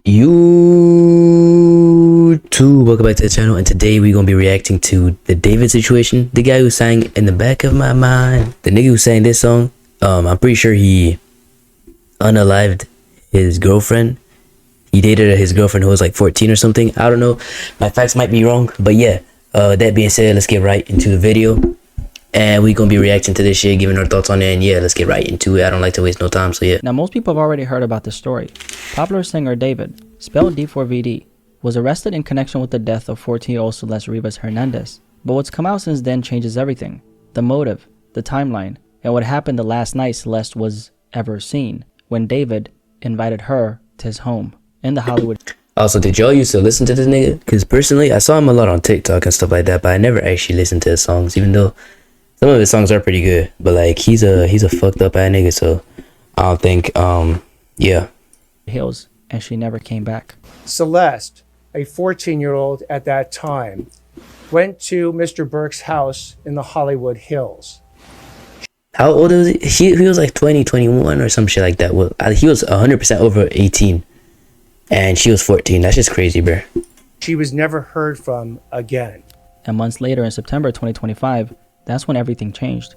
YouTube, welcome back to the channel, and today we're gonna be reacting to the David situation. The guy who sang "In the Back of My Mind," the nigga who sang this song. I'm pretty sure he unalived his girlfriend. He dated his girlfriend who was like 14 or something. I don't know, my facts might be wrong, but yeah. That being said, let's get right into the video, and we're gonna be reacting to this shit, giving our thoughts on it, and yeah, let's get right into it. I don't like to waste no time, so yeah. Now, most people have already heard about this story. Popular singer David, spelled D4VID, was arrested in connection with the death of 14-year-old Celeste Rivas Hernandez. But what's come out since then changes everything. The motive, the timeline, and what happened the last night Celeste was ever seen, when David invited her to his home in the Hollywood. Also, did y'all used to listen to this nigga? Because personally, I saw him a lot on TikTok and stuff like that, but I never actually listened to his songs, even though some of his songs are pretty good. But like, he's a fucked up ass nigga, so I don't think, yeah. Hills, and she never came back. Celeste, a 14-year-old at that time, went to Mr. Burke's house in the Hollywood Hills. How old was he? He was like 20, 21 or some shit like that. Well, he was 100% over 18. And she was 14. That's just crazy, bro. She was never heard from again. And months later, in September 2025, that's when everything changed.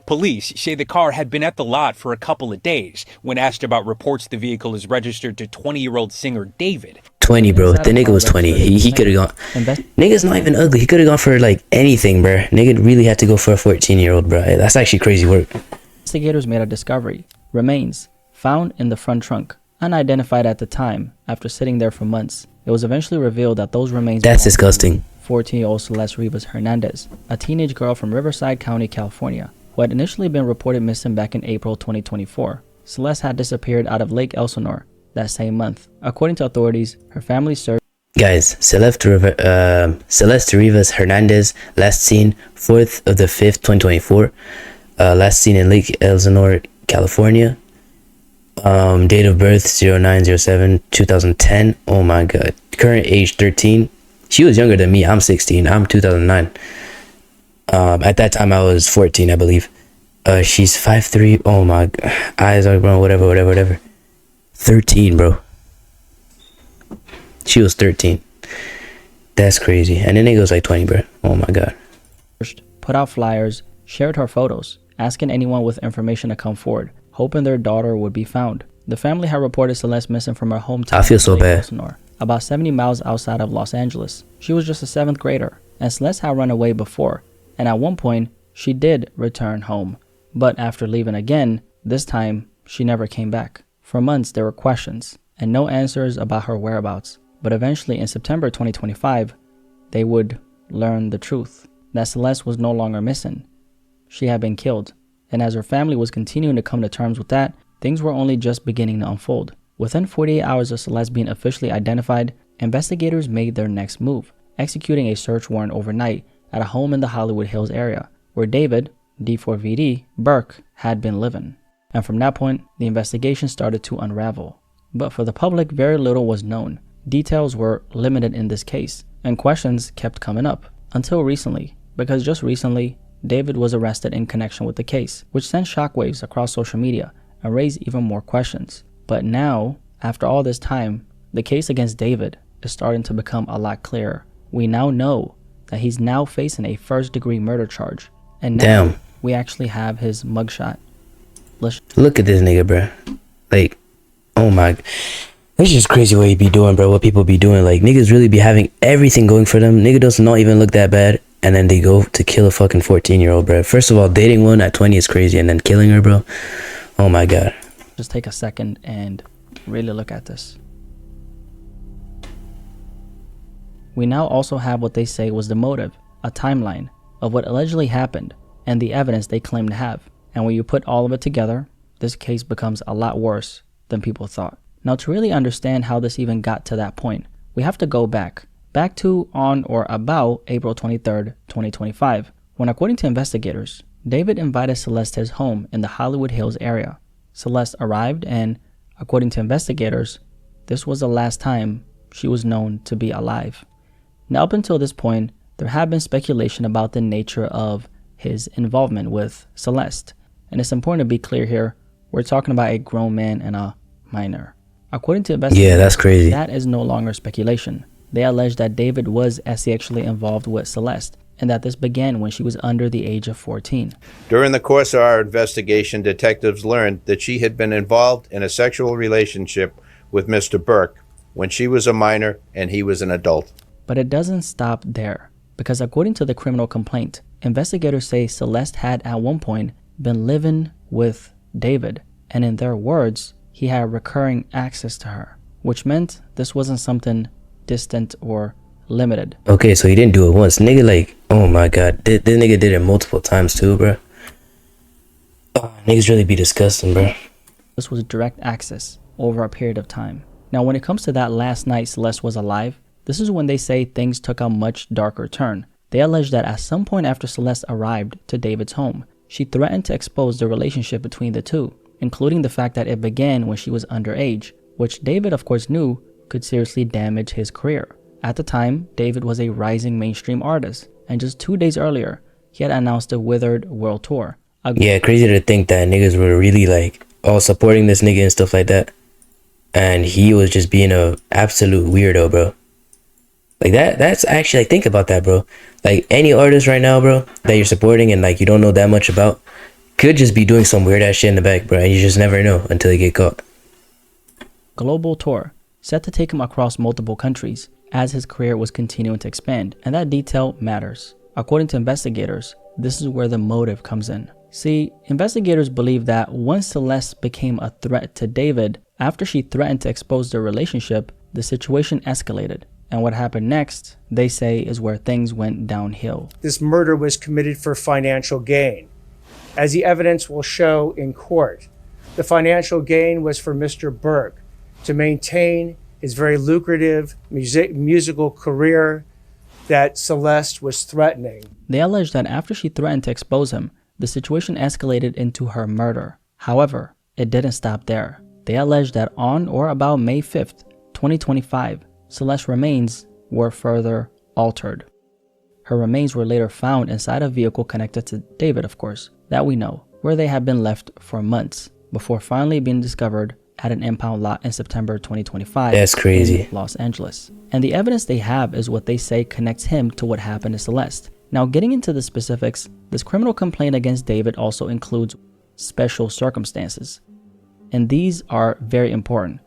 Police say the car had been at the lot for a couple of days. When asked about reports the vehicle is registered to 20-year-old singer David. 20, bro. The nigga was 20. He could have gone. Nigga's not even ugly. He could have gone for like anything, bro. Nigga really had to go for a 14-year-old, bro. That's actually crazy work. Investigators made a discovery. Remains found in the front trunk, unidentified at the time. After sitting there for months, it was eventually revealed that those remains. That's disgusting. 14-year-old Celeste Rivas Hernandez, a teenage girl from Riverside County, California, who had initially been reported missing back in April 2024. Celeste had disappeared out of Lake Elsinore that same month. According to authorities, her family searched. Guys, Celeste Rivas Hernandez, last seen 4th of the 5th, 2024. Last seen in Lake Elsinore, California. Date of birth 09/07/2010. Oh my god. Current age 13. She was younger than me. I'm 16. I'm 2009. At that time I was 14, I believe. She's 5'3". Oh my god. Eyes are grown, whatever. 13, bro. She was 13. That's crazy. And then it goes like 20, bro. Oh my god. Put out flyers, shared her photos, asking anyone with information to come forward, hoping their daughter would be found. The family had reported Celeste missing from her hometown. I feel so bad. Elsinore, about 70 miles outside of Los Angeles. She was just a 7th grader, and Celeste had run away before, and at one point, she did return home. But after leaving again, this time, she never came back. For months, there were questions, and no answers about her whereabouts. But eventually, in September 2025, they would learn the truth, that Celeste was no longer missing. She had been killed. And as her family was continuing to come to terms with that, things were only just beginning to unfold. Within 48 hours of Celeste being officially identified, investigators made their next move, executing a search warrant overnight at a home in the Hollywood Hills area, where David, D4VID, Burke, had been living. And from that point, the investigation started to unravel. But for the public, very little was known. Details were limited in this case, and questions kept coming up. Until recently, because just recently, David was arrested in connection with the case, which sent shockwaves across social media and raised even more questions. But now, after all this time, the case against David is starting to become a lot clearer. We now know that he's now facing a first-degree murder charge. And now we actually have his mugshot. Look at this nigga, bro. Like, oh my. It's just crazy what he be doing, bro. What people be doing. Like, niggas really be having everything going for them. Nigga does not even look that bad. And then they go to kill a fucking 14-year-old, bro. First of all, dating one at 20 is crazy. And then killing her, bro. Oh my god. Just take a second and really look at this. We now also have what they say was the motive, a timeline of what allegedly happened, and the evidence they claim to have. And when you put all of it together, this case becomes a lot worse than people thought. Now, to really understand how this even got to that point, we have to go back to on or about April 23rd, 2025, when, according to investigators, David invited Celeste to his home in the Hollywood Hills area. Celeste arrived, and according to investigators, this was the last time she was known to be alive. Now, up until this point, there had been speculation about the nature of his involvement with Celeste. And it's important to be clear here, we're talking about a grown man and a minor. According to investigators, Yeah, that's crazy. that is no longer speculation. They allege that David was sexually involved with Celeste, and that this began when she was under the age of 14. During the course of our investigation, detectives learned that she had been involved in a sexual relationship with Mr. Burke when she was a minor and he was an adult. But it doesn't stop there, because according to the criminal complaint, investigators say Celeste had at one point been living with David, and in their words, he had recurring access to her, which meant this wasn't something distant or limited. Okay, so he didn't do it once. Nigga, like, oh my god. This nigga did it multiple times too, bro. Oh, niggas really be disgusting, bro. This was direct access over a period of time. Now, when it comes to that last night Celeste was alive, this is when they say things took a much darker turn. They allege that at some point after Celeste arrived to David's home, she threatened to expose the relationship between the two, including the fact that it began when she was underage, which David of course knew could seriously damage his career. At the time, David was a rising mainstream artist, and just 2 days earlier, he had announced a Withered World Tour. Yeah, crazy to think that niggas were really like all supporting this nigga and stuff like that, and he was just being a absolute weirdo, bro. Like that's actually, like, think about that, bro. Like, any artist right now, bro, that you're supporting and like you don't know that much about could just be doing some weird ass shit in the back, bro, and you just never know until they get caught. Global tour set to take him across multiple countries as his career was continuing to expand, and that detail matters. According to investigators, this is where the motive comes in. See, investigators believe that once Celeste became a threat to David, after she threatened to expose their relationship, the situation escalated. And what happened next, they say, is where things went downhill. This murder was committed for financial gain. As the evidence will show in court, the financial gain was for Mr. Burke to maintain his very lucrative musical career that Celeste was threatening. They allege that after she threatened to expose him, the situation escalated into her murder. However, it didn't stop there. They allege that on or about May 5th, 2025, Celeste's remains were further altered. Her remains were later found inside a vehicle connected to David, of course, that we know, where they had been left for months before finally being discovered at an impound lot in September 2025. That's crazy. In Los Angeles. And the evidence they have is what they say connects him to what happened to Celeste. Now, getting into the specifics, this criminal complaint against David also includes special circumstances. And these are very important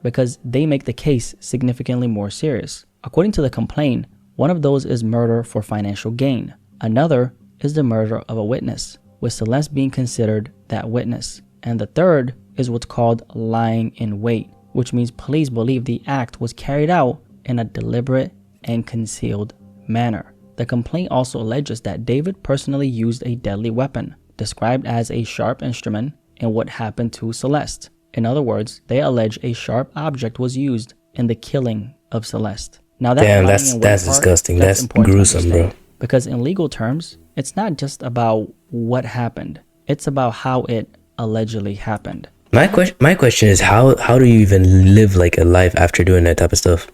because they make the case significantly more serious. According to the complaint, one of those is murder for financial gain. Another is the murder of a witness, with Celeste being considered that witness. And the third is what's called lying in wait, which means police believe the act was carried out in a deliberate and concealed manner. The complaint also alleges that David personally used a deadly weapon, described as a sharp instrument, in what happened to Celeste. In other words, they allege a sharp object was used in the killing of Celeste. Now that Damn, that's disgusting. That's gruesome, bro. Because in legal terms, it's not just about what happened. It's about how it allegedly happened. My question is, how do you even live like a life after doing that type of stuff?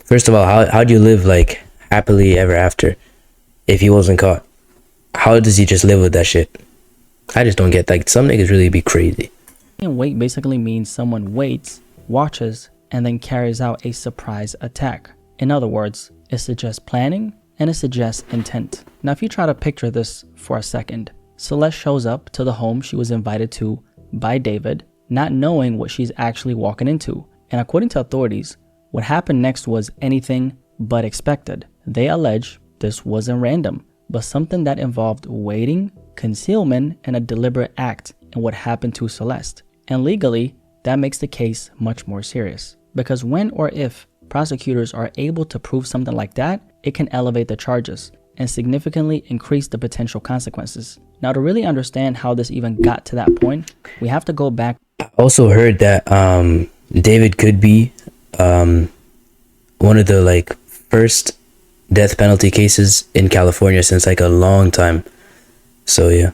First of all, how do you live like happily ever after if he wasn't caught? How does he just live with that shit? I just don't get, like, some niggas really be crazy. And wait basically means someone waits, watches, and then carries out a surprise attack. In other words, it suggests planning and it suggests intent. Now, if you try to picture this for a second, Celeste shows up to the home she was invited to by David, not knowing what she's actually walking into. And according to authorities, what happened next was anything but expected. They allege this wasn't random, but something that involved waiting, concealment, and a deliberate act in what happened to Celeste. And legally, that makes the case much more serious. Because when or if prosecutors are able to prove something like that, it can elevate the charges and significantly increase the potential consequences. Now, to really understand how this even got to that point, we have to go back. I also heard that David could be one of the like first death penalty cases in California since like a long time. So yeah.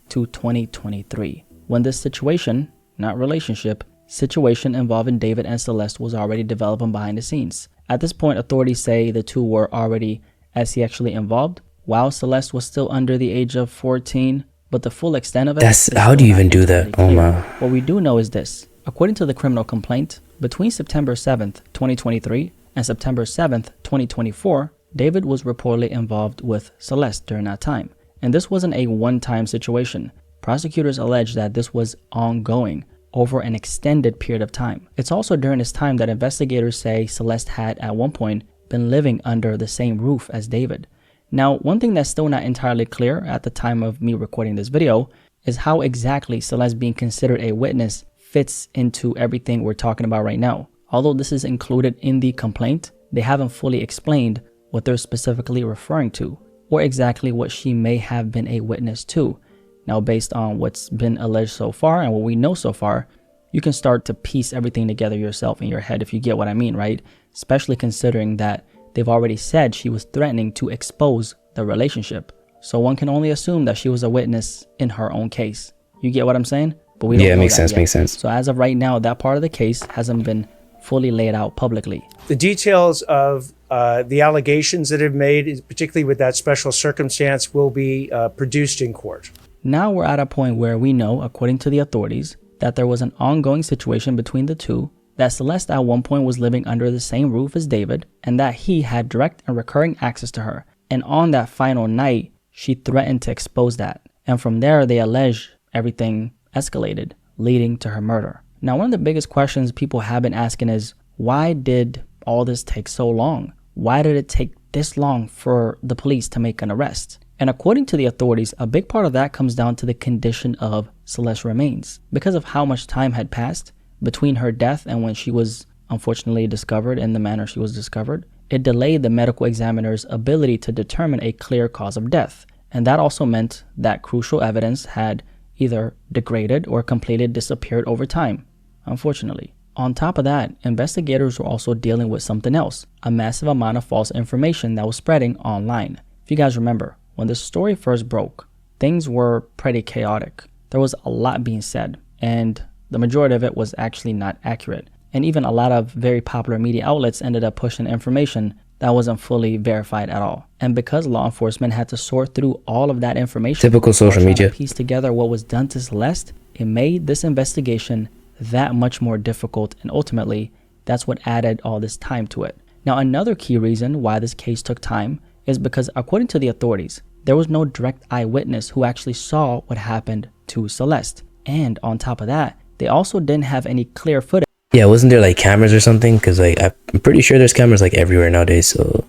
To 2023, when this situation, not relationship, situation involving David and Celeste was already developing behind the scenes. At this point, authorities say the two were already sexually involved while Celeste was still under the age of 14, but the full extent of it. How do you even do that? Oh my. What we do know is this. According to the criminal complaint, between September 7th, 2023 and September 7th, 2024, David was reportedly involved with Celeste during that time. And this wasn't a one-time situation. Prosecutors allege that this was ongoing over an extended period of time. It's also during this time that investigators say Celeste had at one point been living under the same roof as David. Now, one thing that's still not entirely clear at the time of me recording this video is how exactly Celeste being considered a witness fits into everything we're talking about right now. Although this is included in the complaint, they haven't fully explained what they're specifically referring to, or exactly what she may have been a witness to. Now, based on what's been alleged so far and what we know so far, you can start to piece everything together yourself in your head, if you get what I mean, right? Especially considering that they've already said she was threatening to expose the relationship. So one can only assume that she was a witness in her own case. You get what I'm saying? But we don't know makes that sense, yet. makes sense. So as of right now, that part of the case hasn't been fully laid out publicly. The details of the allegations that have made, particularly with that special circumstance, will be produced in court. Now we're at a point where we know, according to the authorities, that there was an ongoing situation between the two, that Celeste at one point was living under the same roof as David, and that he had direct and recurring access to her. And on that final night, she threatened to expose that. And from there, they allege everything escalated, leading to her murder. Now, one of the biggest questions people have been asking is, why did all this take so long? Why did it take this long for the police to make an arrest? And according to the authorities, a big part of that comes down to the condition of Celeste's remains. Because of how much time had passed between her death and when she was unfortunately discovered in the manner she was discovered, it delayed the medical examiner's ability to determine a clear cause of death. And that also meant that crucial evidence had either degraded or completely disappeared over time, unfortunately. On top of that, investigators were also dealing with something else, a massive amount of false information that was spreading online. If you guys remember, when the story first broke, things were pretty chaotic. There was a lot being said, and the majority of it was actually not accurate. And even a lot of very popular media outlets ended up pushing information that wasn't fully verified at all. And because law enforcement had to sort through all of that information, Typical social while trying to media. piece together what was done to Celeste, it made this investigation that much more difficult, and ultimately, that's what added all this time to it. Now, another key reason why this case took time is because, according to the authorities, there was no direct eyewitness who actually saw what happened to Celeste. And on top of that, they also didn't have any clear footage Yeah, wasn't there like cameras or something? Because like I'm pretty sure there's cameras like everywhere nowadays. So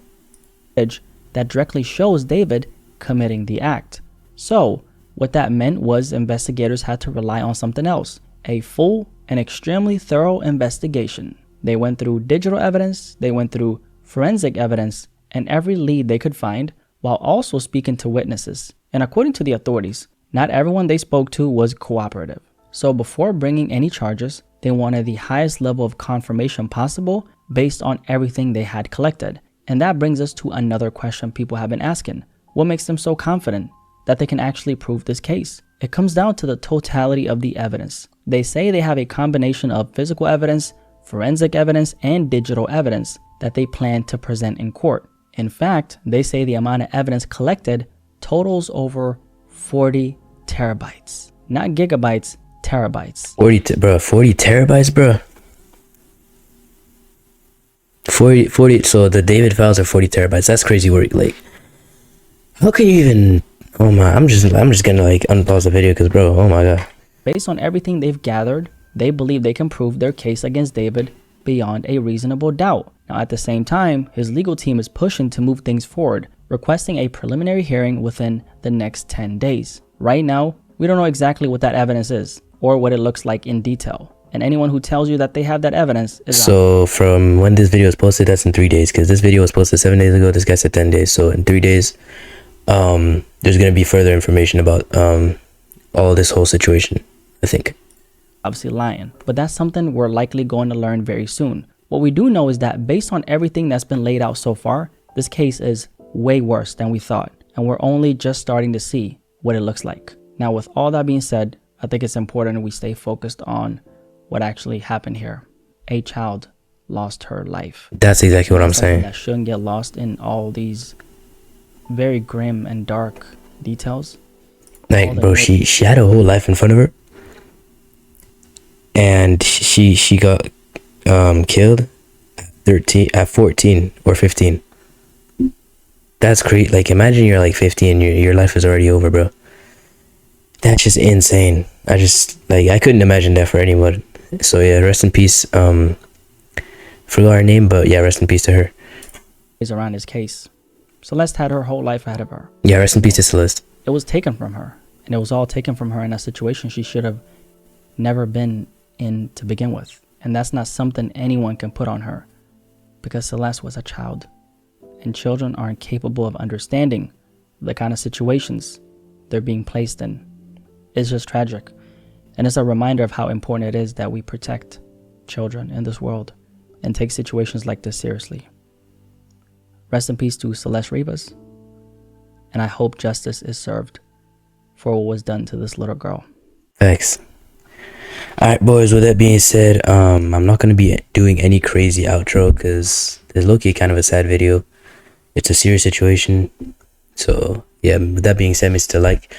that directly shows David committing the act. So what that meant was investigators had to rely on something else, a full and extremely thorough investigation. They went through digital evidence, they went through forensic evidence, and every lead they could find, while also speaking to witnesses. And according to the authorities, not everyone they spoke to was cooperative. So before bringing any charges, they wanted the highest level of confirmation possible based on everything they had collected. And that brings us to another question people have been asking. What makes them so confident that they can actually prove this case? It comes down to the totality of the evidence. They say they have a combination of physical evidence, forensic evidence, and digital evidence that they plan to present in court. In fact, they say the amount of evidence collected totals over 40 terabytes. Not gigabytes, terabytes. 40 terabytes, bro. 40. So the David files are 40 terabytes. That's crazy work. Like, how can you even? Oh my! I'm just gonna like unpause the video because, bro. Oh my god. Based on everything they've gathered, they believe they can prove their case against David beyond a reasonable doubt. Now, at the same time, his legal team is pushing to move things forward, requesting a preliminary hearing within the next 10 days. Right now, we don't know exactly what that evidence is or what it looks like in detail. And anyone who tells you that they have that evidence is So from when this video is posted, that's in 3 days, because this video was posted 7 days ago. This guy said 10 days. So in 3 days, there's going to be further information about all this whole situation, I think. obviously lying. But that's something we're likely going to learn very soon. What we do know is that based on everything that's been laid out so far, this case is way worse than we thought. And we're only just starting to see what it looks like. Now, with all that being said, I think it's important we stay focused on what actually happened here. A child lost her life. That's exactly what I'm saying. That shouldn't get lost in all these very grim and dark details. Like, bro, she had a whole life in front of her. and she got killed at 14 or 15. That's great. Like, imagine you're like 50 and your life is already over, bro. That's just insane. I couldn't imagine that for anyone. So yeah, rest in peace. Forgot her name, but yeah, rest in peace to her. Is around his case. Celeste had her whole life ahead of her. Yeah, rest in peace to Celeste. It was taken from her, and it was all taken from her in a situation she should have never been in to begin with. And that's not something anyone can put on her, because Celeste was a child, and children aren't capable of understanding the kind of situations they're being placed in. It's just tragic, and it's a reminder of how important it is that we protect children in this world and take situations like this seriously. Rest in peace to Celeste Rivas, and I hope justice is served for what was done to this little girl. Thanks. Alright, boys, with that being said, I'm not going to be doing any crazy outro because there's low-key kind of a sad video. It's a serious situation. So, yeah, with that being said, make sure to like,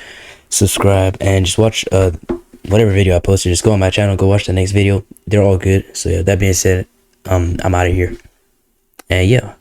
subscribe, and just watch whatever video I posted. Just go on my channel, go watch the next video. They're all good. So, yeah, that being said, I'm out of here. And, yeah.